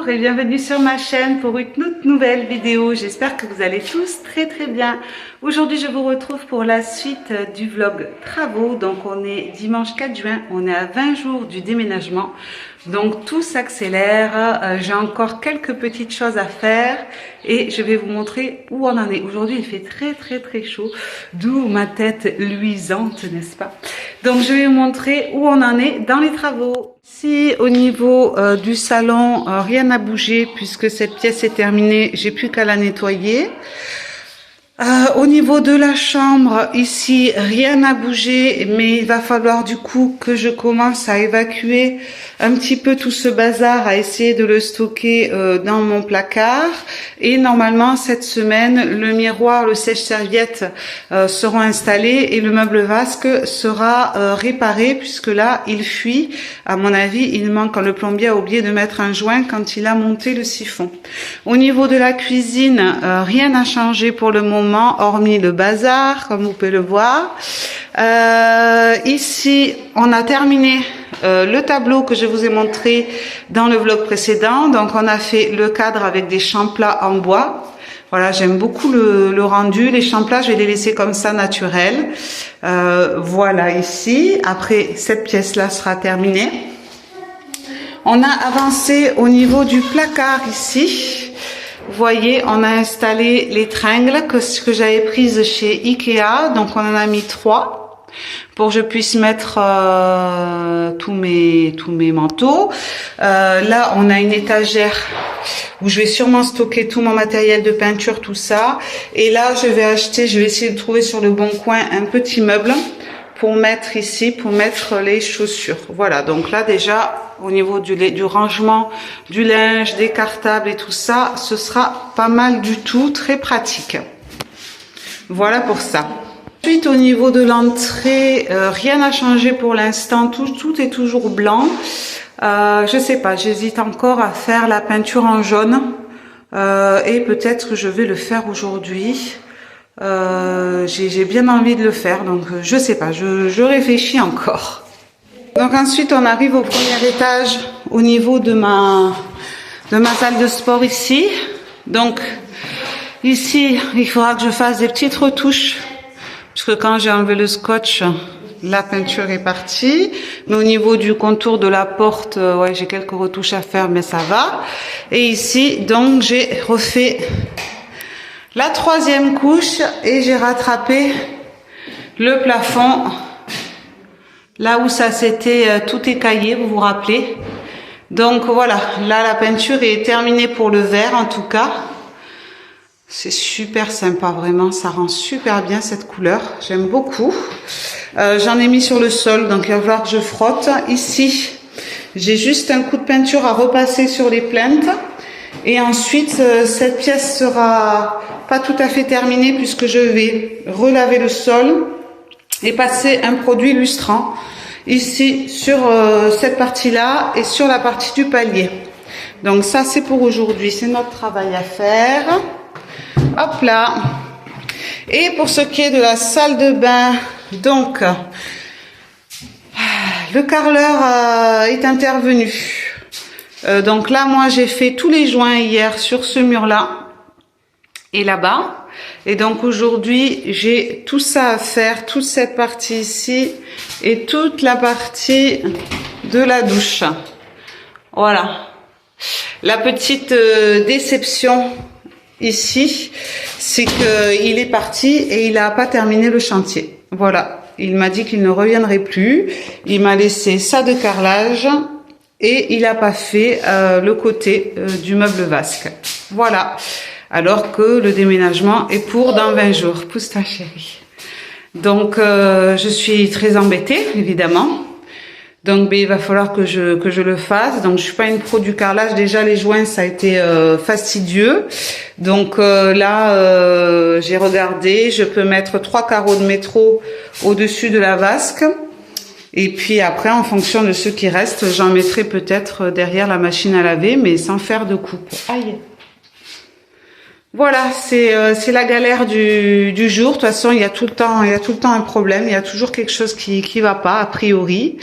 Bonjour et bienvenue sur ma chaîne pour une toute nouvelle vidéo. J'espère que vous allez tous très bien. Aujourd'hui, je vous retrouve pour la suite du vlog travaux. Donc, on est dimanche 4 juin, on est à 20 jours du déménagement. Donc, tout s'accélère. J'ai encore quelques petites choses à faire et je vais vous montrer où on en est. Aujourd'hui, il fait très chaud, d'où ma tête luisante, n'est-ce pas? Donc, je vais vous montrer où on en est dans les travaux. Ici, au niveau du salon, rien n'a bougé puisque cette pièce est terminée. J'ai plus qu'à la nettoyer. Au niveau de la chambre, ici, rien n'a bougé, mais il va falloir du coup que je commence à évacuer un petit peu tout ce bazar, à essayer de le stocker dans mon placard. Et normalement, cette semaine, le miroir, le sèche-serviette seront installés et le meuble vasque sera réparé puisque là, il fuit. À mon avis, il manque, quand le plombier a oublié de mettre un joint quand il a monté le siphon. Au niveau de la cuisine, rien n'a changé pour le moment, hormis le bazar, comme vous pouvez le voir. Ici, on a terminé le tableau que je vous ai montré dans le vlog précédent. Donc, on a fait le cadre avec des champs plats en bois. Voilà, j'aime beaucoup le rendu. Les champs plats, je vais les laisser comme ça, naturels. Voilà, ici. Après, cette pièce-là sera terminée. On a avancé au niveau du placard ici. Vous voyez, on a installé les tringles que j'avais prises chez Ikea. Donc, on en a mis 3 pour que je puisse mettre tous mes manteaux. Là, on a une étagère où je vais sûrement stocker tout mon matériel de peinture, tout ça. Et là, je vais essayer de trouver sur le bon coin un petit meuble pour mettre ici, pour mettre les chaussures. Voilà, donc là déjà, au niveau du rangement du linge, des cartables et tout ça, ce sera pas mal du tout, très pratique. Voilà pour ça. Ensuite, au niveau de l'entrée, rien n'a changé pour l'instant, tout est toujours blanc. Je sais pas, j'hésite encore à faire la peinture en jaune et peut-être que je vais le faire aujourd'hui. J'ai bien envie de le faire, donc je sais pas, je réfléchis encore. Donc ensuite on arrive au premier étage au niveau de ma salle de sport ici. Donc ici il faudra que je fasse des petites retouches puisque quand j'ai enlevé le scotch, la peinture est partie. Mais au niveau du contour de la porte, ouais, j'ai quelques retouches à faire, mais ça va. Et ici donc j'ai refait la 3e couche et j'ai rattrapé le plafond là où ça s'était tout écaillé, vous vous rappelez. Donc voilà, là la peinture est terminée pour le vert en tout cas. C'est super sympa, vraiment, ça rend super bien cette couleur, j'aime beaucoup. J'en ai mis sur le sol, donc il va falloir que je frotte. Ici, j'ai juste un coup de peinture à repasser sur les plinthes. Et ensuite, cette pièce sera pas tout à fait terminée puisque je vais relaver le sol et passer un produit lustrant ici sur cette partie-là et sur la partie du palier. Donc ça, c'est pour aujourd'hui, c'est notre travail à faire. Hop là. Et pour ce qui est de la salle de bain, donc le carreleur est intervenu. Donc là, moi, j'ai fait tous les joints hier sur ce mur-là et là-bas. Et donc aujourd'hui, j'ai tout ça à faire, toute cette partie ici et toute la partie de la douche. Voilà. La petite déception ici, c'est qu'il est parti et il n'a pas terminé le chantier. Voilà. Il m'a dit qu'il ne reviendrait plus. Il m'a laissé ça de carrelage. Et il n'a pas fait le côté du meuble vasque. Voilà. Alors que le déménagement est pour dans 20 jours. Pousse ta chérie. Donc, je suis très embêtée, évidemment. Donc, il va falloir que je le fasse. Donc, je suis pas une pro du carrelage. Déjà, les joints, ça a été fastidieux. Donc, là, j'ai regardé. Je peux mettre 3 carreaux de métro au-dessus de la vasque. Et puis après, en fonction de ce qui reste, j'en mettrai peut-être derrière la machine à laver, mais sans faire de coupe. Aïe. Voilà, c'est la galère du jour. De toute façon, il y a tout le temps un problème. Il y a toujours quelque chose qui va pas, a priori.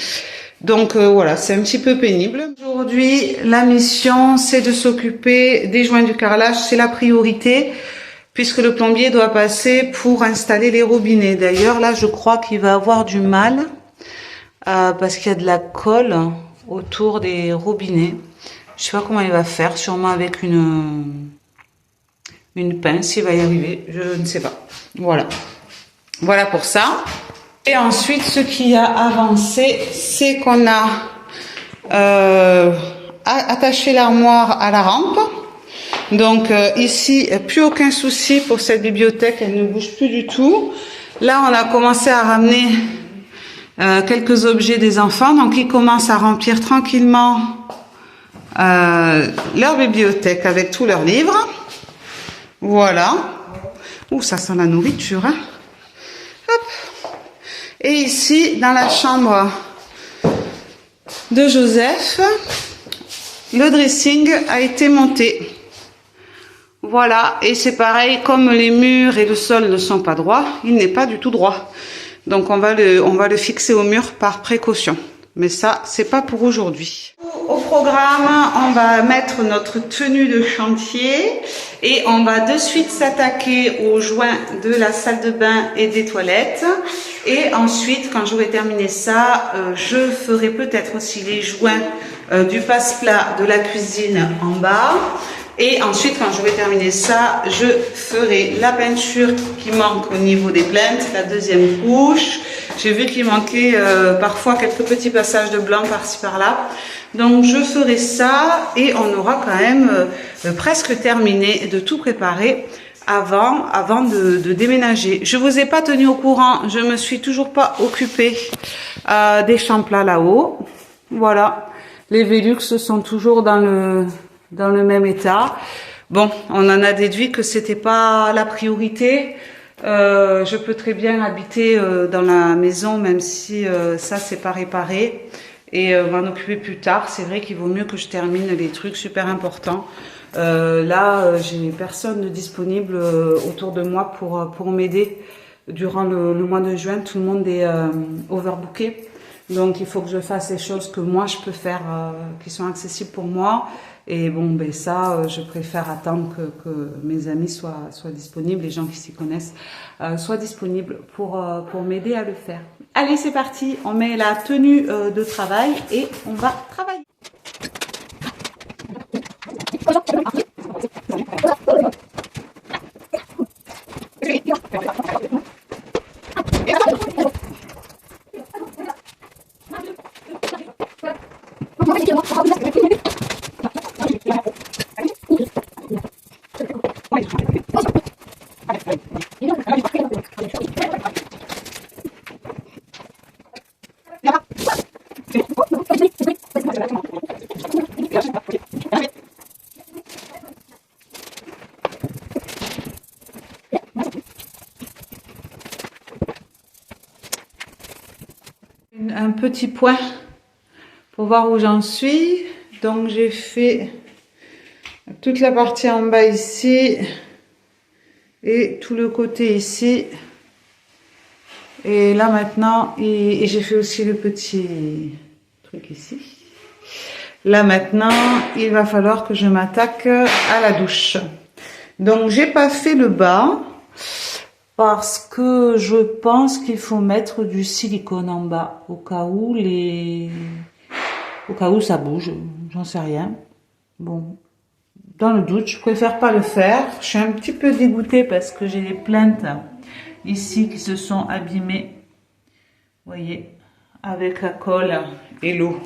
Donc voilà, c'est un petit peu pénible. Aujourd'hui, la mission, c'est de s'occuper des joints du carrelage. C'est la priorité puisque le plombier doit passer pour installer les robinets. D'ailleurs, là, je crois qu'il va avoir du mal parce qu'il y a de la colle autour des robinets. Je sais pas comment il va faire, sûrement avec une pince, il va y arriver, je ne sais pas. Voilà. Voilà pour ça. Et ensuite, ce qui a avancé, c'est qu'on a attaché l'armoire à la rampe. Donc ici, plus aucun souci pour cette bibliothèque, elle ne bouge plus du tout. Là, on a commencé à ramener quelques objets des enfants, donc ils commencent à remplir tranquillement leur bibliothèque avec tous leurs livres. Voilà. Ouh, ça sent la nourriture, hein. Hop. Et ici, dans la chambre de Joseph, le dressing a été monté. Voilà, et c'est pareil, comme les murs et le sol ne sont pas droits, il n'est pas du tout droit. Donc on va le fixer au mur par précaution. Mais ça, c'est pas pour aujourd'hui. Au programme, on va mettre notre tenue de chantier et on va de suite s'attaquer aux joints de la salle de bain et des toilettes. Et ensuite, quand j'aurai terminé ça, je ferai peut-être aussi les joints du passe-plat de la cuisine en bas. Et ensuite, quand j'aurai terminé ça, je ferai la peinture qui manque au niveau des plinthes, la deuxième couche. J'ai vu qu'il manquait parfois quelques petits passages de blanc par-ci par-là. Donc je ferai ça et on aura quand même presque terminé de tout préparer avant de déménager. Je vous ai pas tenu au courant, je me suis toujours pas occupée des champs-plats là-haut. Voilà, les Velux sont toujours dans le même état. Bon, on en a déduit que c'était pas la priorité. Je peux très bien habiter dans la maison, même si ça c'est pas réparé, et m'en occuper plus tard. C'est vrai qu'il vaut mieux que je termine les trucs super importants. Là, j'ai personne de disponible autour de moi pour m'aider durant le mois de juin. Tout le monde est overbooké. Donc il faut que je fasse les choses que moi je peux faire, qui sont accessibles pour moi. Et bon, ben ça, je préfère attendre que mes amis soient disponibles, les gens qui s'y connaissent, soient disponibles pour m'aider à le faire. Allez, c'est parti, on met la tenue de travail et on va travailler. Un petit point pour voir où j'en suis. Donc j'ai fait toute la partie en bas ici et tout le côté ici. Et là maintenant, et j'ai fait aussi le petit truc ici. Là maintenant, il va falloir que je m'attaque à la douche. Donc j'ai pas fait le bas parce que je pense qu'il faut mettre du silicone en bas au cas où ça bouge, j'en sais rien. Bon, dans le doute, je préfère pas le faire. Je suis un petit peu dégoûtée parce que j'ai des plaintes ici qui se sont abîmées. Vous voyez, avec la colle et l'eau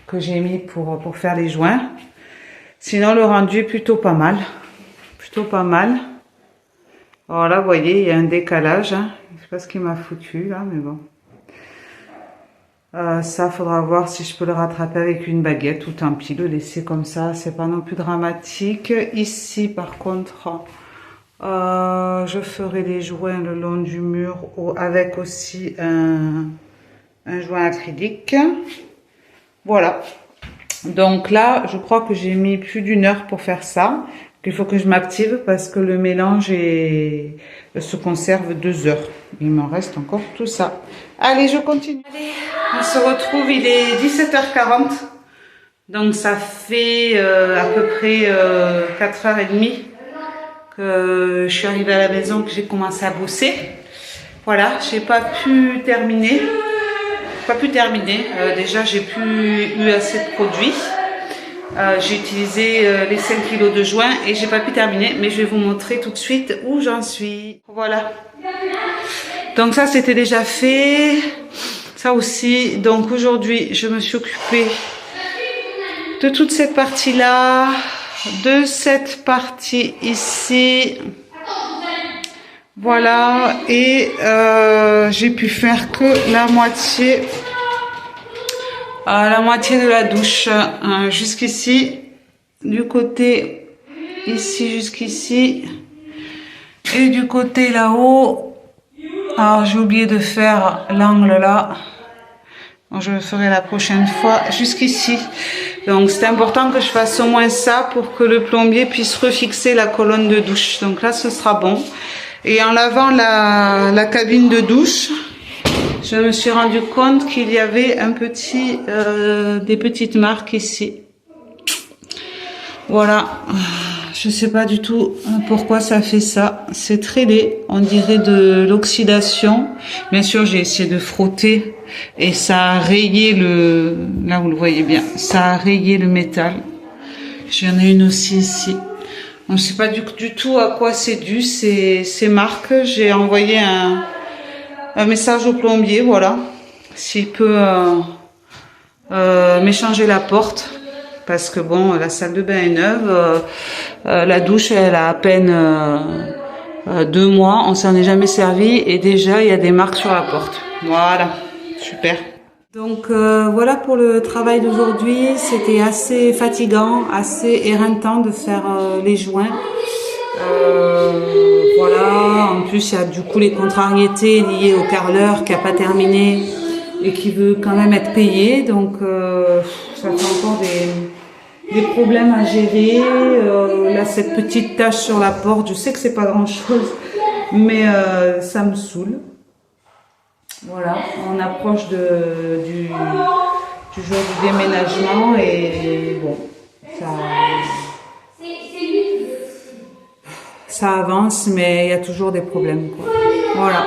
que j'ai mis pour faire les joints. Sinon, le rendu est plutôt pas mal. Plutôt pas mal. Alors là, vous voyez, il y a un décalage. Hein. Je sais pas ce qu'il m'a foutu là, mais bon. Ça, faudra voir si je peux le rattraper avec une baguette ou tant pis, le laisser comme ça, c'est pas non plus dramatique. Ici, par contre, je ferai les joints le long du mur avec aussi un joint acrylique. Voilà. Donc là, je crois que j'ai mis plus d'1 heure pour faire ça. Il faut que je m'active parce que le mélange se conserve 2 heures. Il m'en reste encore tout ça. Allez, je continue. Allez, on se retrouve, il est 17h40. Donc ça fait à peu près 4h30 que je suis arrivée à la maison, que j'ai commencé à bosser. Voilà, j'ai pas pu terminer. Déjà, j'ai plus eu assez de produits. J'ai utilisé les 5 kilos de joint et j'ai pas pu terminer, mais je vais vous montrer tout de suite où j'en suis. Voilà. Donc ça, c'était déjà fait. Ça aussi. Donc aujourd'hui, je me suis occupée de toute cette partie-là, de cette partie ici. Voilà. Et j'ai pu faire que la moitié de la douche, jusqu'ici, du côté ici jusqu'ici, et du côté là-haut. Alors j'ai oublié de faire l'angle là, bon, je le ferai la prochaine fois, jusqu'ici. Donc c'est important que je fasse au moins ça pour que le plombier puisse refixer la colonne de douche. Donc là ce sera bon. Et en lavant la cabine de douche, je me suis rendu compte qu'il y avait des petites marques ici. Voilà. Je sais pas du tout pourquoi ça fait ça. C'est très laid. On dirait de l'oxydation. Bien sûr, j'ai essayé de frotter et ça a rayé là vous le voyez bien, ça a rayé le métal. J'en ai une aussi ici. On ne sait pas du tout à quoi c'est dû ces marques. J'ai envoyé un message au plombier, voilà, s'il peut m'échanger la porte, parce que bon, la salle de bain est neuve, la douche elle a à peine 2 mois, on s'en est jamais servi et déjà il y a des marques sur la porte. Voilà, super. Donc voilà pour le travail d'aujourd'hui. C'était assez fatigant, assez éreintant de faire les joints. Voilà, en plus il y a du coup les contrariétés liées au carreleur qui a pas terminé et qui veut quand même être payé, donc ça fait encore des problèmes à gérer. Là cette petite tache sur la porte, je sais que c'est pas grand chose, mais ça me saoule. Voilà, on approche du jour du déménagement et bon, ça avance, mais il y a toujours des problèmes, quoi. Voilà.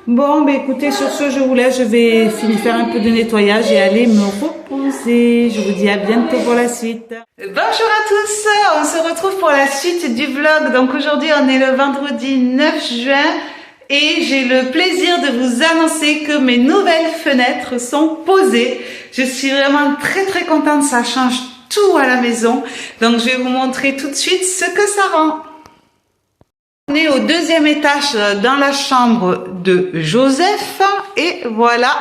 Bon, ben écoutez, sur ce, je vous laisse. Je vais faire un peu de nettoyage et aller me reposer. Je vous dis à bientôt pour la suite. Bonjour à tous, on se retrouve pour la suite du vlog. Donc aujourd'hui, on est le vendredi 9 juin et j'ai le plaisir de vous annoncer que mes nouvelles fenêtres sont posées. Je suis vraiment très contente, ça change tout à la maison. Donc je vais vous montrer tout de suite ce que ça rend. On est au 2e étage dans la chambre de Joseph et voilà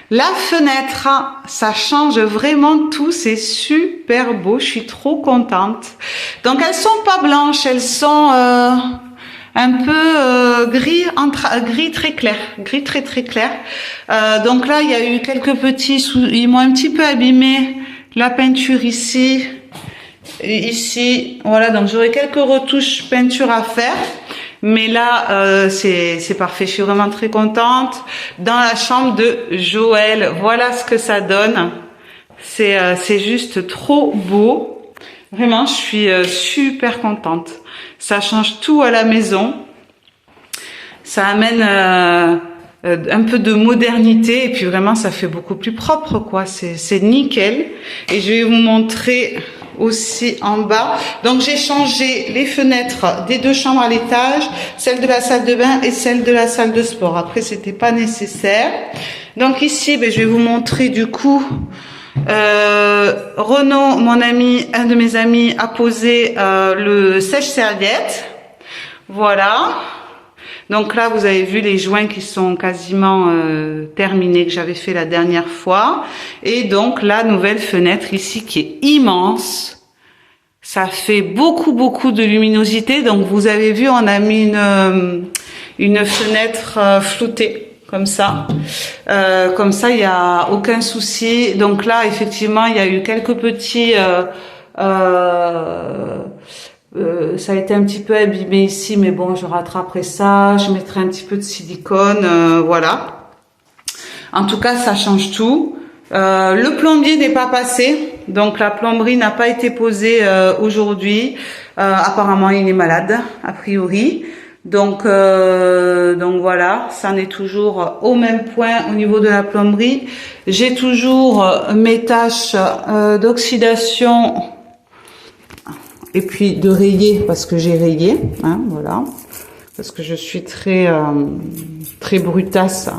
la fenêtre, ça change vraiment tout, c'est super beau, je suis trop contente. Donc elles sont pas blanches, elles sont un peu gris très clair, gris très clair. Donc là il y a eu quelques ils m'ont un petit peu abîmé la peinture ici. Et ici, voilà, donc j'aurai quelques retouches peinture à faire, mais là c'est parfait, je suis vraiment très contente. Dans la chambre de Joël, voilà ce que ça donne, c'est juste trop beau, vraiment je suis super contente, ça change tout à la maison, ça amène un peu de modernité et puis vraiment ça fait beaucoup plus propre, quoi, c'est nickel. Et je vais vous montrer aussi en bas. Donc j'ai changé les fenêtres des 2 chambres à l'étage, celle de la salle de bain et celle de la salle de sport. Après c'était pas nécessaire. Donc ici je vais vous montrer du coup Renaud, mon ami, un de mes amis, a posé le sèche-serviette. Voilà. Donc là, vous avez vu les joints qui sont quasiment terminés, que j'avais fait la dernière fois. Et donc, la nouvelle fenêtre ici qui est immense. Ça fait beaucoup de luminosité. Donc, vous avez vu, on a mis une fenêtre floutée, comme ça. Il n'y a aucun souci. Donc là, effectivement, il y a eu quelques petits Ça a été un petit peu abîmé ici, mais bon, je rattraperai ça. Je mettrai un petit peu de silicone, voilà. En tout cas, ça change tout. Le plombier n'est pas passé, donc la plomberie n'a pas été posée aujourd'hui. Apparemment, il est malade, a priori. Donc voilà, ça en est toujours au même point au niveau de la plomberie. J'ai toujours mes taches d'oxydation et puis de rayer parce que j'ai rayé, hein, voilà, parce que je suis très brutasse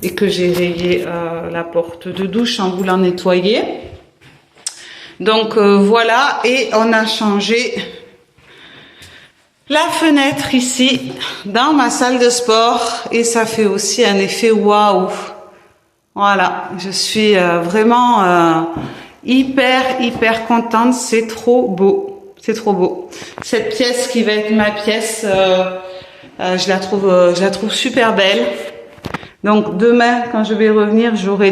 et que j'ai rayé la porte de douche en voulant nettoyer. Donc voilà, et on a changé la fenêtre ici dans ma salle de sport et ça fait aussi un effet waouh. Voilà, je suis vraiment hyper contente, c'est trop beau, c'est trop beau. Cette pièce qui va être ma pièce, je la trouve super belle. Donc demain, quand je vais revenir, j'aurai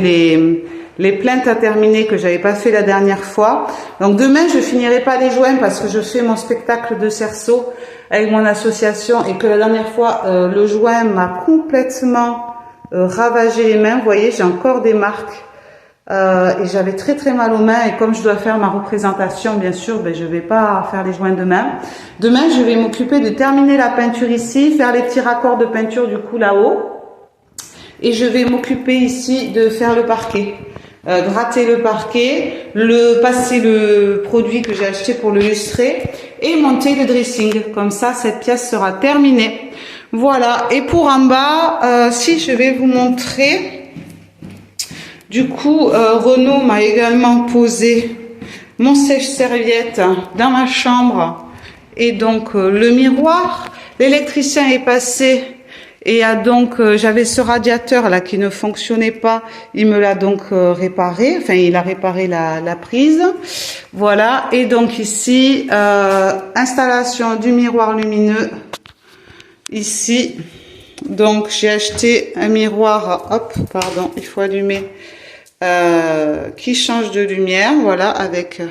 les plaintes à terminer que j'avais pas fait la dernière fois. Donc demain, je finirai pas les joints parce que je fais mon spectacle de cerceau avec mon association et que la dernière fois, le joint m'a complètement ravagé les mains. Vous voyez, j'ai encore des marques et j'avais très mal aux mains. Et comme je dois faire ma représentation, bien sûr, ben, je vais pas faire les joints demain. Demain, je vais m'occuper de terminer la peinture ici, faire les petits raccords de peinture du coup là-haut. Et je vais m'occuper ici de faire le parquet. Gratter le parquet, passer le produit que j'ai acheté pour le lustrer et monter le dressing. Comme ça, cette pièce sera terminée. Voilà. Et pour en bas, si je vais vous montrer, du coup, Renaud m'a également posé mon sèche-serviette dans ma chambre et donc le miroir. L'électricien est passé. Et j'avais ce radiateur là qui ne fonctionnait pas, il me l'a donc réparé, enfin il a réparé la prise, voilà. Et donc ici, installation du miroir lumineux, ici, donc j'ai acheté un miroir, hop, pardon, il faut allumer, qui change de lumière, voilà, avec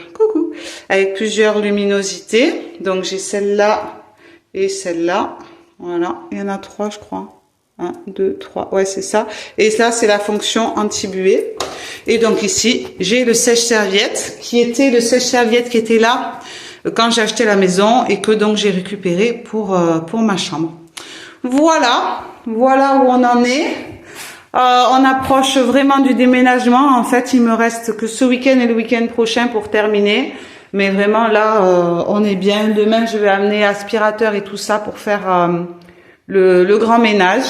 plusieurs luminosités, donc j'ai celle-là et celle-là. Voilà, il y en a 3 je crois. 1, 2, 3, ouais c'est ça. Et là c'est la fonction anti-buée. Et donc ici j'ai le sèche-serviette qui était là quand j'ai acheté la maison et que donc j'ai récupéré pour ma chambre. Voilà où on en est. On approche vraiment du déménagement. En fait il me reste que ce week-end et le week-end prochain pour terminer. Mais vraiment là, on est bien. Demain, je vais amener aspirateur et tout ça pour faire le grand ménage.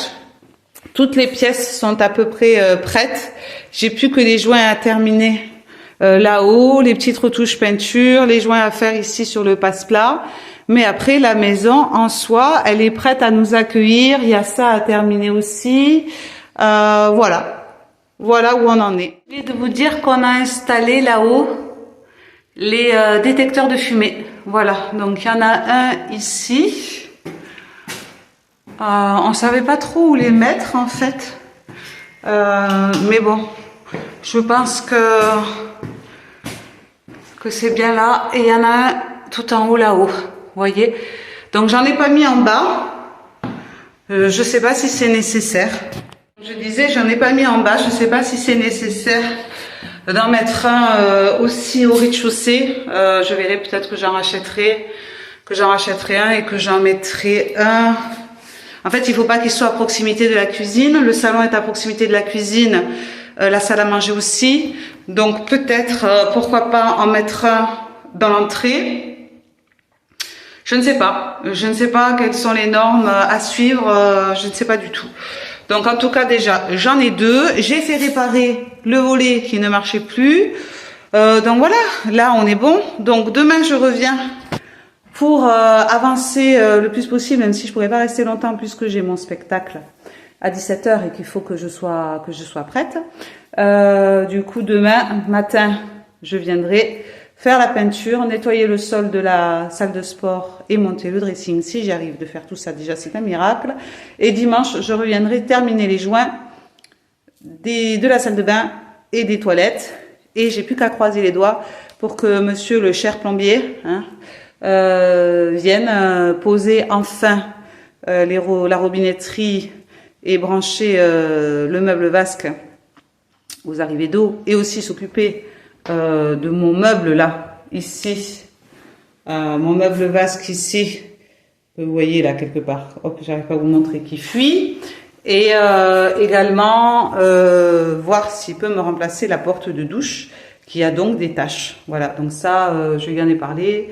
Toutes les pièces sont à peu près prêtes. J'ai plus que les joints à terminer là-haut, les petites retouches peinture, les joints à faire ici sur le passe-plat. Mais après, la maison en soi, elle est prête à nous accueillir. Il y a ça à terminer aussi. Voilà où on en est. J'ai oublié de vous dire qu'on a installé là-haut les détecteurs de fumée. Voilà, donc il y en a un ici. On savait pas trop où les mettre en fait. Mais bon, je pense que c'est bien là. Et il y en a un tout en haut là-haut. Vous voyez? Donc j'en ai pas mis en bas. Je sais pas si c'est nécessaire. Je disais, j'en ai pas mis en bas. Je sais pas si c'est nécessaire d'en mettre un aussi au rez-de-chaussée. Je verrai, peut-être que j'en rachèterai un et que j'en mettrai un. En fait, il faut pas qu'il soit à proximité de la cuisine. Le salon est à proximité de la cuisine, la salle à manger aussi. Donc peut-être, pourquoi pas en mettre un dans l'entrée. Je ne sais pas. Je ne sais pas quelles sont les normes à suivre. Je ne sais pas du tout. Donc en tout cas déjà, j'en ai 2. J'ai fait réparer le volet qui ne marchait plus. Donc voilà, là on est bon. Donc demain je reviens pour avancer le plus possible, même si je pourrais pas rester longtemps puisque j'ai mon spectacle à 17h et qu'il faut que je sois prête. Du coup demain matin, je viendrai faire la peinture, nettoyer le sol de la salle de sport et monter le dressing. Si j'y arrive de faire tout ça, déjà c'est un miracle. Et dimanche, je reviendrai terminer les joints de la salle de bain et des toilettes. Et j'ai plus qu'à croiser les doigts pour que monsieur le cher plombier viennent poser enfin la robinetterie et brancher le meuble vasque aux arrivées d'eau et aussi s'occuper de mon meuble là, ici, mon meuble vasque ici, que vous voyez là quelque part, hop, j'arrive pas à vous montrer, qui fuit, et également voir s'il peut me remplacer la porte de douche qui a donc des taches. Voilà, donc ça, je lui en ai parlé.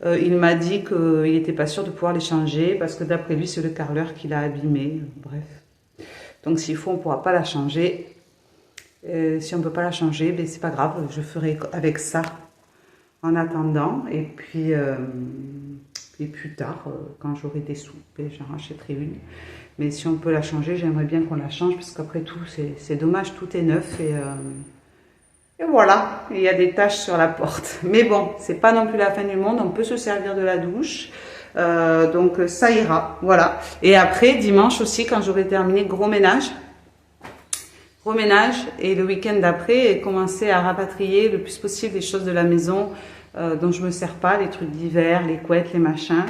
Il m'a dit qu'il n'était pas sûr de pouvoir les changer parce que d'après lui, c'est le carreleur qui l'a abîmé. Bref. Donc s'il faut, on ne pourra pas la changer. Si on ne peut pas la changer, ben, c'est pas grave. Je ferai avec ça en attendant. Et puis plus tard, quand j'aurai des sous, ben, j'en rachèterai une. Mais si on peut la changer, j'aimerais bien qu'on la change parce qu'après tout, c'est dommage, tout est neuf. Et voilà, il y a des taches sur la porte. Mais bon, c'est pas non plus la fin du monde, on peut se servir de la douche. Donc ça ira, voilà. Et après, dimanche aussi, quand j'aurai terminé, gros ménage. Gros ménage, et le week-end d'après, commencer à rapatrier le plus possible les choses de la maison dont je me sers pas, les trucs d'hiver, les couettes, les machins.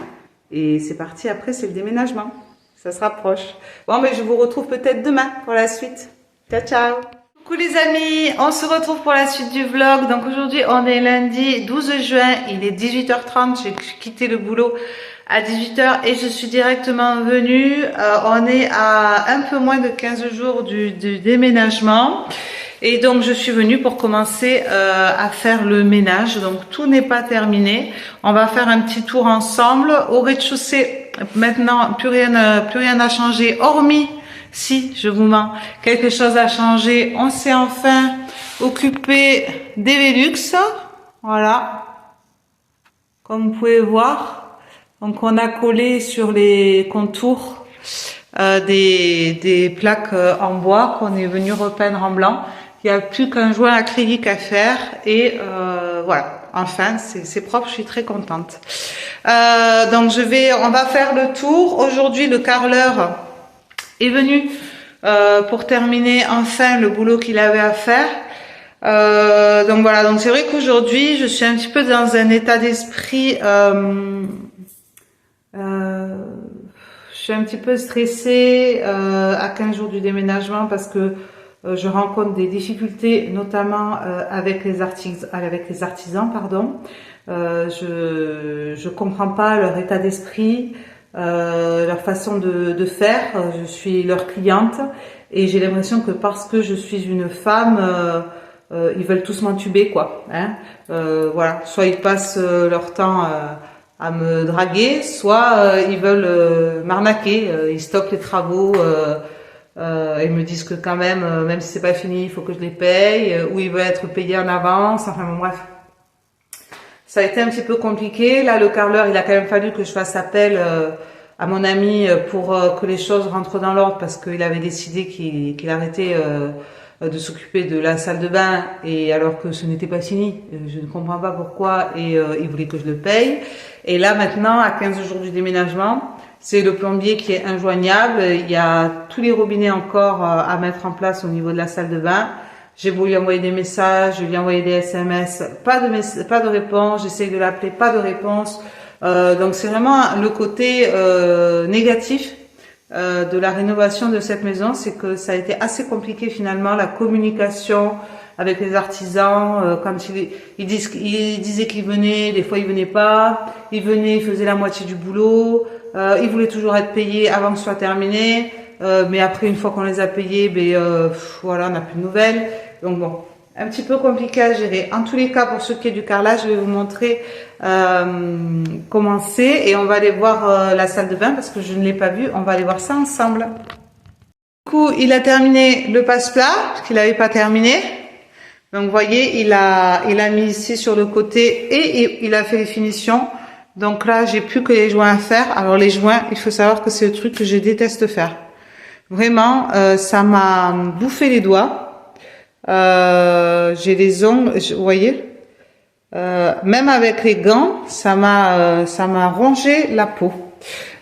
Et c'est parti, après c'est le déménagement. Ça se rapproche. Bon, mais je vous retrouve peut-être demain pour la suite. Ciao, ciao! Coucou les amis, on se retrouve pour la suite du vlog. Donc aujourd'hui on est lundi 12 juin, il est 18h30, j'ai quitté le boulot à 18h et je suis directement venue. On est à un peu moins de 15 jours du déménagement et donc je suis venue pour commencer à faire le ménage. Donc tout n'est pas terminé, on va faire un petit tour ensemble. Au rez-de-chaussée maintenant plus rien n'a changé hormis si je vous mens, quelque chose a changé. On s'est enfin occupé des Velux, voilà, comme vous pouvez voir. Donc on a collé sur les contours des plaques en bois qu'on est venu repeindre en blanc. Il n'y a plus qu'un joint acrylique à faire et voilà, enfin c'est propre, je suis très contente. Donc on va faire le tour. Aujourd'hui le carreleur est venu pour terminer enfin le boulot qu'il avait à faire. Donc voilà, donc c'est vrai qu'aujourd'hui je suis un petit peu dans un état d'esprit, je suis un petit peu stressée à 15 jours du déménagement parce que je rencontre des difficultés notamment avec les artisans, pardon. Je comprends pas leur état d'esprit. Leur façon de faire, je suis leur cliente et j'ai l'impression que parce que je suis une femme, ils veulent tous m'entuber quoi. Hein, voilà, soit ils passent leur temps à me draguer, soit ils veulent m'arnaquer, ils stoppent les travaux et me disent que quand même si c'est pas fini, il faut que je les paye, ou ils veulent être payés en avance, enfin bon, bref. Ça a été un petit peu compliqué. Là, le carreleur, il a quand même fallu que je fasse appel à mon ami pour que les choses rentrent dans l'ordre parce qu'il avait décidé qu'il arrêtait de s'occuper de la salle de bain et alors que ce n'était pas fini. Je ne comprends pas pourquoi et il voulait que je le paye. Et là, maintenant, à 15 jours du déménagement, c'est le plombier qui est injoignable. Il y a tous les robinets encore à mettre en place au niveau de la salle de bain. J'ai beau lui envoyer des messages, je lui ai envoyé des SMS, pas de réponse, j'essaie de l'appeler, pas de réponse. Donc c'est vraiment le côté négatif de la rénovation de cette maison, c'est que ça a été assez compliqué finalement, la communication avec les artisans. Quand ils disaient qu'ils venaient, des fois ils venaient pas, ils venaient, ils faisaient la moitié du boulot, ils voulaient toujours être payés avant que ce soit terminé. Mais après, une fois qu'on les a payés, voilà, on n'a plus de nouvelles. Donc bon, un petit peu compliqué à gérer. En tous les cas, pour ce qui est du carrelage, je vais vous montrer comment c'est. Et on va aller voir la salle de bain parce que je ne l'ai pas vue. On va aller voir ça ensemble. Du coup, il a terminé le passe-plat, parce qu'il n'avait pas terminé. Donc vous voyez, il a mis ici sur le côté et il a fait les finitions. Donc là, j'ai plus que les joints à faire. Alors les joints, il faut savoir que c'est le truc que je déteste faire. Vraiment, ça m'a bouffé les doigts. J'ai les ongles, vous voyez, même avec les gants, ça m'a rongé la peau.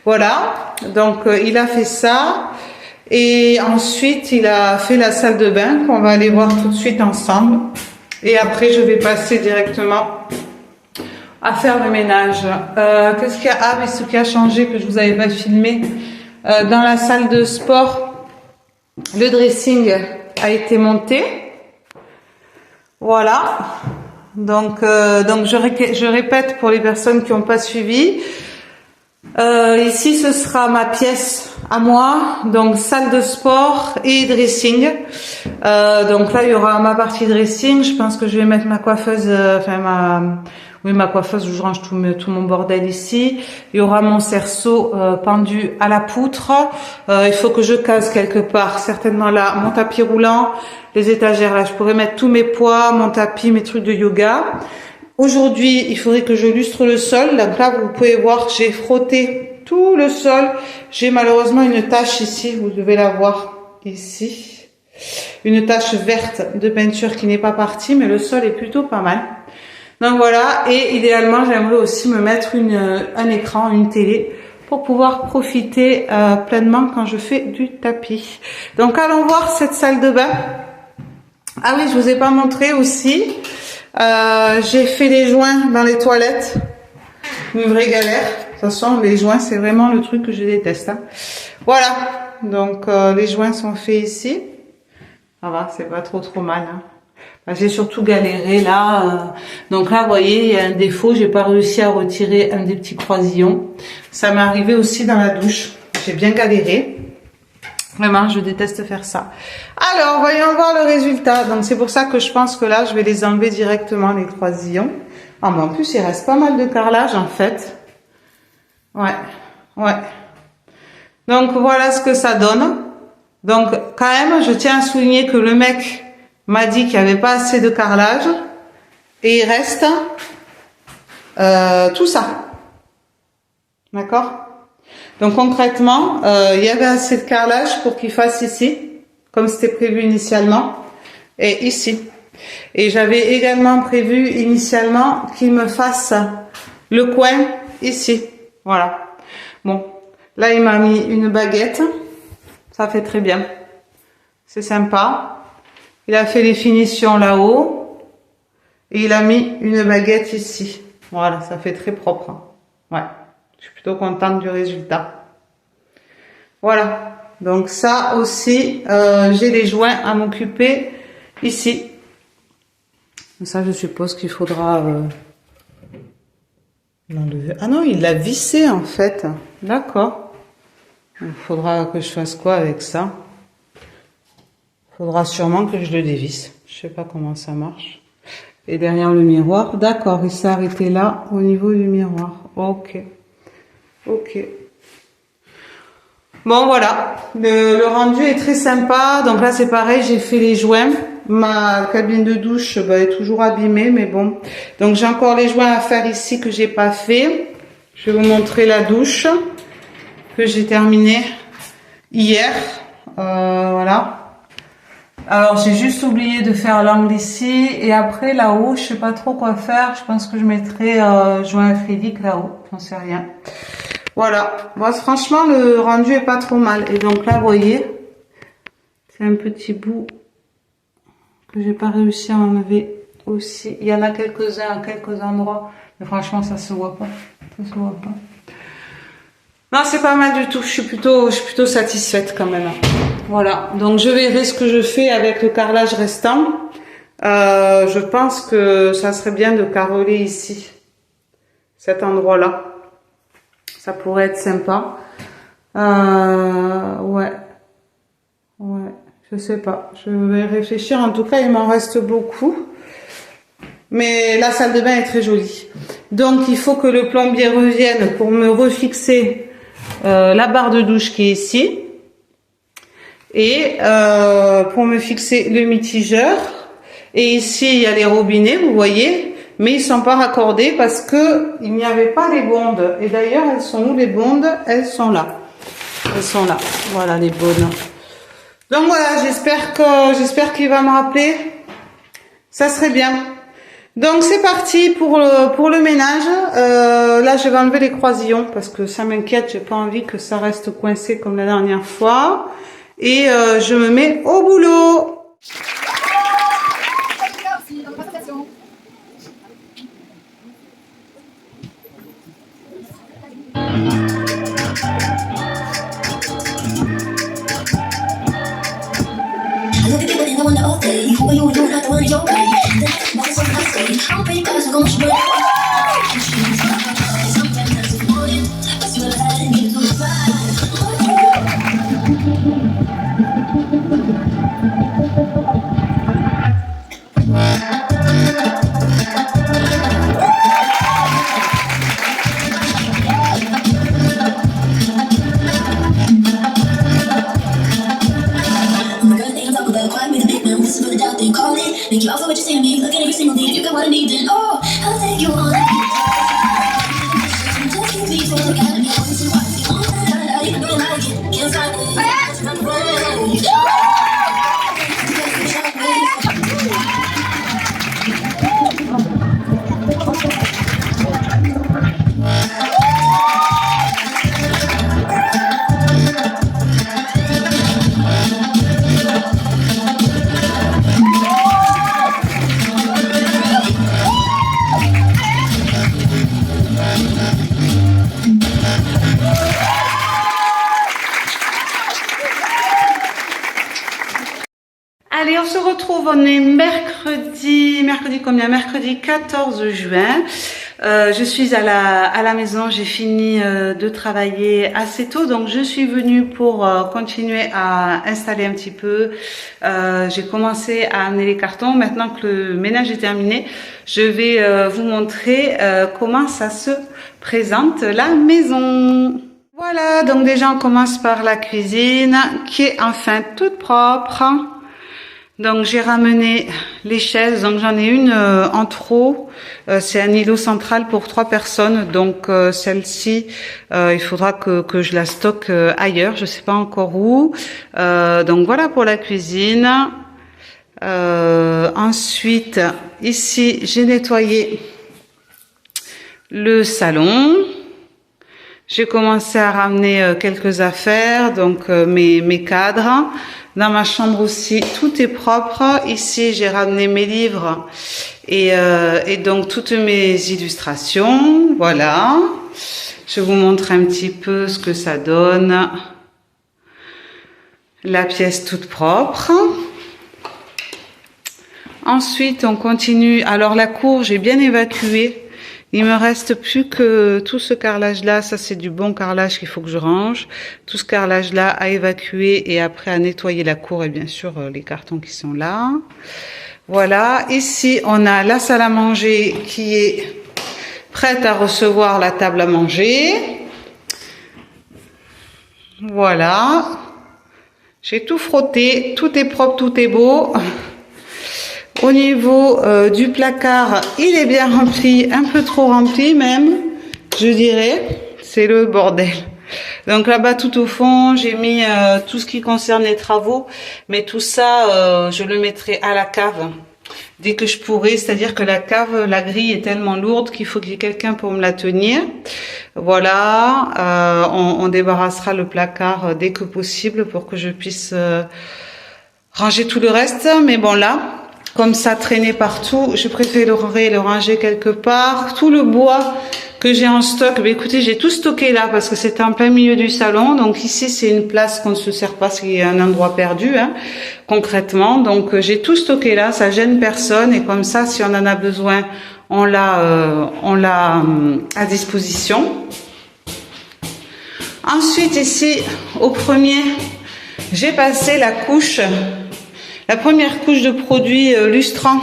Voilà, donc il a fait ça. Et ensuite, il a fait la salle de bain qu'on va aller voir tout de suite ensemble. Et après, je vais passer directement à faire le ménage. Qu'est-ce qu'il y a? Ah oui, ce qui a changé que je vous avais pas filmé. Dans la salle de sport, le dressing a été monté. Voilà. Donc je répète pour les personnes qui n'ont pas suivi. Ici, ce sera ma pièce à moi, donc salle de sport et dressing. Donc là, il y aura ma partie dressing. Je pense que je vais mettre ma coiffeuse, ma coiffeuse où je range tout mon bordel ici. Il y aura mon cerceau pendu à la poutre. Il faut que je case quelque part, certainement là, mon tapis roulant, les étagères. Là, je pourrais mettre tous mes poids, mon tapis, mes trucs de yoga. Aujourd'hui, il faudrait que je lustre le sol. Donc là, vous pouvez voir, j'ai frotté tout le sol. J'ai malheureusement une tache ici, vous devez la voir ici. Une tache verte de peinture qui n'est pas partie, mais le sol est plutôt pas mal. Donc voilà, et idéalement, j'aimerais aussi me mettre un écran, une télé, pour pouvoir profiter pleinement quand je fais du tapis. Donc allons voir cette salle de bain. Ah oui, je vous ai pas montré aussi. J'ai fait les joints dans les toilettes. Une vraie galère. De toute façon, les joints, c'est vraiment le truc que je déteste. Hein. Voilà. Donc, les joints sont faits ici. Ça va, c'est pas trop mal. Hein. J'ai surtout galéré là. Donc là, vous voyez, il y a un défaut. J'ai pas réussi à retirer un des petits croisillons. Ça m'est arrivé aussi dans la douche. J'ai bien galéré. Vraiment, je déteste faire ça. Alors, voyons voir le résultat. Donc, c'est pour ça que je pense que là, je vais les enlever directement, les croisillons. Ah, mais en plus, il reste pas mal de carrelage, en fait. Ouais. Donc, voilà ce que ça donne. Donc, quand même, je tiens à souligner que le mec m'a dit qu'il n'y avait pas assez de carrelage. Et il reste tout ça. D'accord ? Donc concrètement, il y avait assez de carrelage pour qu'il fasse ici, comme c'était prévu initialement, et ici. Et j'avais également prévu initialement qu'il me fasse le coin ici. Voilà. Bon, là il m'a mis une baguette, ça fait très bien. C'est sympa. Il a fait les finitions là-haut, et il a mis une baguette ici. Voilà, ça fait très propre. Ouais. Je suis plutôt contente du résultat. Voilà. Donc ça aussi, j'ai les joints à m'occuper ici. Ça, je suppose qu'il faudra l'enlever. Ah non, il l'a vissé en fait. D'accord. Il faudra que je fasse quoi avec ça? Il faudra sûrement que je le dévisse. Je sais pas comment ça marche. Et derrière le miroir. D'accord, il s'est arrêté là, au niveau du miroir. Ok. Bon voilà, le rendu est très sympa. Donc là c'est pareil, j'ai fait les joints. Ma cabine de douche est toujours abîmée, mais bon. Donc j'ai encore les joints à faire ici que j'ai pas fait. Je vais vous montrer la douche que j'ai terminée hier. Voilà. Alors j'ai juste oublié de faire l'angle ici et après là-haut, je sais pas trop quoi faire. Je pense que je mettrai joint acrylique là-haut. J'en sais rien. Voilà, moi franchement le rendu est pas trop mal. Et donc là vous voyez, c'est un petit bout que j'ai pas réussi à enlever aussi. Il y en a quelques-uns à quelques endroits, mais franchement ça se voit pas. Ça se voit pas. Non, c'est pas mal du tout. Je suis plutôt satisfaite quand même. Voilà, donc je verrai ce que je fais avec le carrelage restant. Je pense que ça serait bien de carreler ici, cet endroit-là. Ça pourrait être sympa. Ouais, je sais pas. Je vais réfléchir. En tout cas, il m'en reste beaucoup. Mais la salle de bain est très jolie. Donc, il faut que le plombier revienne pour me refixer la barre de douche qui est ici. Et pour me fixer le mitigeur. Et ici, il y a les robinets, vous voyez. Mais ils sont pas raccordés parce que il n'y avait pas les bondes. Et d'ailleurs, elles sont où les bondes? Elles sont là. Elles sont là. Voilà les bonnes. Donc voilà, j'espère qu'il va me rappeler. Ça serait bien. Donc c'est parti pour le ménage. Là, je vais enlever les croisillons parce que ça m'inquiète. J'ai pas envie que ça reste coincé comme la dernière fois. Et je me mets au boulot. Thank you all for what you say to me. Look at every single day. If you got what I need, then oh, I'll take you on. Just keep me for the God. I want to watch you on that. I even know like it. Can't find it. I'm ready. Allez, on se retrouve, on est mercredi combien? Mercredi 14 juin. Je suis à la maison, j'ai fini de travailler assez tôt, donc je suis venue pour continuer à installer un petit peu. J'ai commencé à amener les cartons. Maintenant que le ménage est terminé, je vais vous montrer comment ça se présente la maison. Voilà, donc déjà on commence par la cuisine qui est enfin toute propre. Donc j'ai ramené les chaises, donc j'en ai une en trop, c'est un îlot central pour 3 personnes, donc celle-ci, il faudra que je la stocke ailleurs, je sais pas encore où. Donc voilà pour la cuisine. Ensuite, ici j'ai nettoyé le salon. J'ai commencé à ramener quelques affaires, donc mes cadres. Dans ma chambre aussi, tout est propre. Ici, j'ai ramené mes livres et donc toutes mes illustrations. Voilà. Je vous montre un petit peu ce que ça donne. La pièce toute propre. Ensuite, on continue. Alors, la cour, j'ai bien évacué. Il me reste plus que tout ce carrelage-là. Ça, c'est du bon carrelage qu'il faut que je range. Tout ce carrelage-là à évacuer et après à nettoyer la cour et bien sûr les cartons qui sont là. Voilà. Ici, on a la salle à manger qui est prête à recevoir la table à manger. Voilà. J'ai tout frotté. Tout est propre, tout est beau. Au niveau du placard, il est bien rempli, un peu trop rempli même, je dirais. C'est le bordel. Donc là-bas, tout au fond, j'ai mis tout ce qui concerne les travaux. Mais tout ça, je le mettrai à la cave dès que je pourrai. C'est-à-dire que la cave, la grille est tellement lourde qu'il faut qu'il y ait quelqu'un pour me la tenir. Voilà, on débarrassera le placard dès que possible pour que je puisse ranger tout le reste. Mais bon là... Comme ça traînait partout, je préférerais le ranger quelque part. Tout le bois que j'ai en stock, ben écoutez, j'ai tout stocké là parce que c'était en plein milieu du salon. Donc ici, c'est une place qu'on ne se sert pas, c'est un endroit perdu, hein, concrètement. Donc j'ai tout stocké là, ça gêne personne. Et comme ça, si on en a besoin, on l'a à disposition. Ensuite, ici, au premier, j'ai passé la première couche de produit lustrant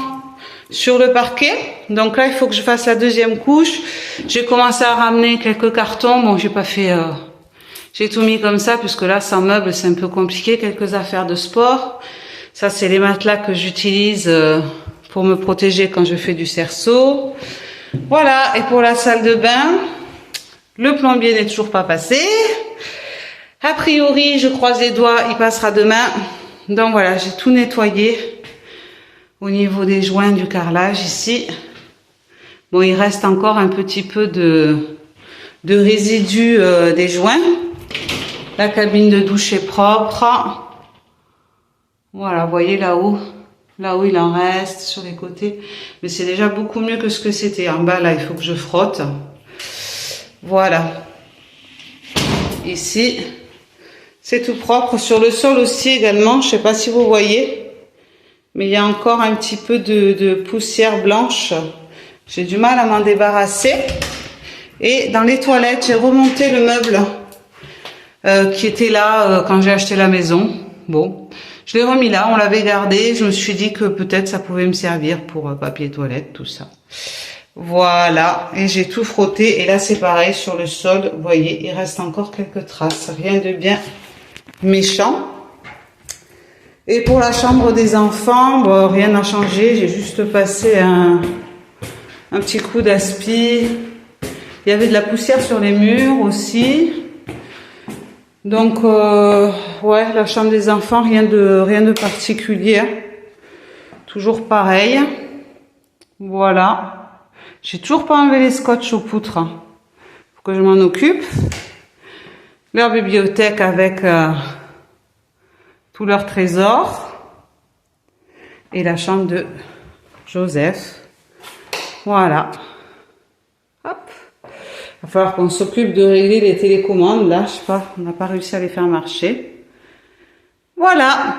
sur le parquet. Donc là, il faut que je fasse la deuxième couche. J'ai commencé à ramener quelques cartons. Bon, j'ai pas fait... j'ai tout mis comme ça, puisque là, sans meubles, c'est un peu compliqué. Quelques affaires de sport. Ça, c'est les matelas que j'utilise pour me protéger quand je fais du cerceau. Voilà. Et pour la salle de bain, le plombier n'est toujours pas passé. A priori, je croise les doigts, il passera demain. Donc voilà, j'ai tout nettoyé au niveau des joints du carrelage ici. Bon, il reste encore un petit peu de résidus des joints. La cabine de douche est propre. Voilà, vous voyez là-haut il en reste sur les côtés. Mais c'est déjà beaucoup mieux que ce que c'était. En bas, là, il faut que je frotte. Voilà. Ici... c'est tout propre. Sur le sol aussi également, je sais pas si vous voyez, mais il y a encore un petit peu de poussière blanche J'ai du mal à m'en débarrasser. Et dans les toilettes, j'ai remonté le meuble qui était là quand j'ai acheté la maison. Bon, je l'ai remis là, on l'avait gardé. Je me suis dit que peut-être ça pouvait me servir pour papier toilette, tout ça. Voilà, et j'ai tout frotté. Et là, c'est pareil sur le sol. Vous voyez, il reste encore quelques traces. Rien de bien méchant. Et pour la chambre des enfants, bon, rien n'a changé. J'ai juste passé un petit coup d'aspi. Il y avait de la poussière sur les murs aussi. Donc, ouais, la chambre des enfants, rien de particulier. Toujours pareil. Voilà. J'ai toujours pas enlevé les scotch aux poutres. Faut que je m'en occupe. Leur bibliothèque avec tous leurs trésors. Et la chambre de Joseph. Voilà. Hop. Il va falloir qu'on s'occupe de régler les télécommandes. Là, je sais pas, on n'a pas réussi à les faire marcher. Voilà.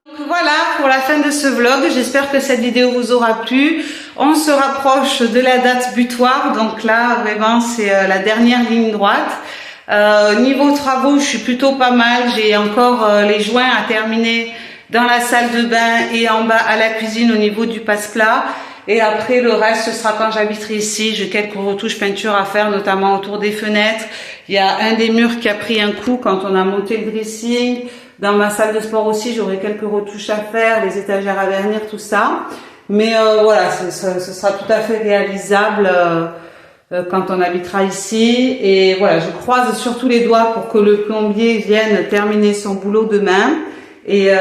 Donc voilà pour la fin de ce vlog. J'espère que cette vidéo vous aura plu. On se rapproche de la date butoir. Donc là, vraiment, c'est la dernière ligne droite. Niveau travaux, je suis plutôt pas mal. J'ai encore les joints à terminer dans la salle de bain et en bas à la cuisine au niveau du passe-plat. Et après, le reste, ce sera quand j'habiterai ici. J'ai quelques retouches peinture à faire, notamment autour des fenêtres. Il y a un des murs qui a pris un coup quand on a monté le dressing. Dans ma salle de sport aussi, j'aurai quelques retouches à faire, les étagères à vernir, tout ça. Mais voilà, ce sera tout à fait réalisable quand on habitera ici. Et voilà, je croise surtout les doigts pour que le plombier vienne terminer son boulot demain. Et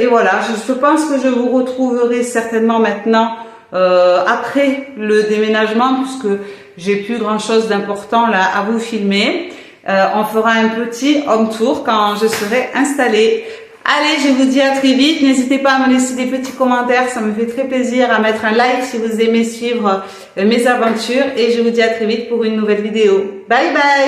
voilà, je pense que je vous retrouverai certainement maintenant après le déménagement, puisque j'ai plus grand chose d'important là à vous filmer. On fera un petit home tour quand je serai installée. Allez, je vous dis à très vite. N'hésitez pas à me laisser des petits commentaires, ça me fait très plaisir, à mettre un like si vous aimez suivre mes aventures. Et je vous dis à très vite pour une nouvelle vidéo. Bye bye!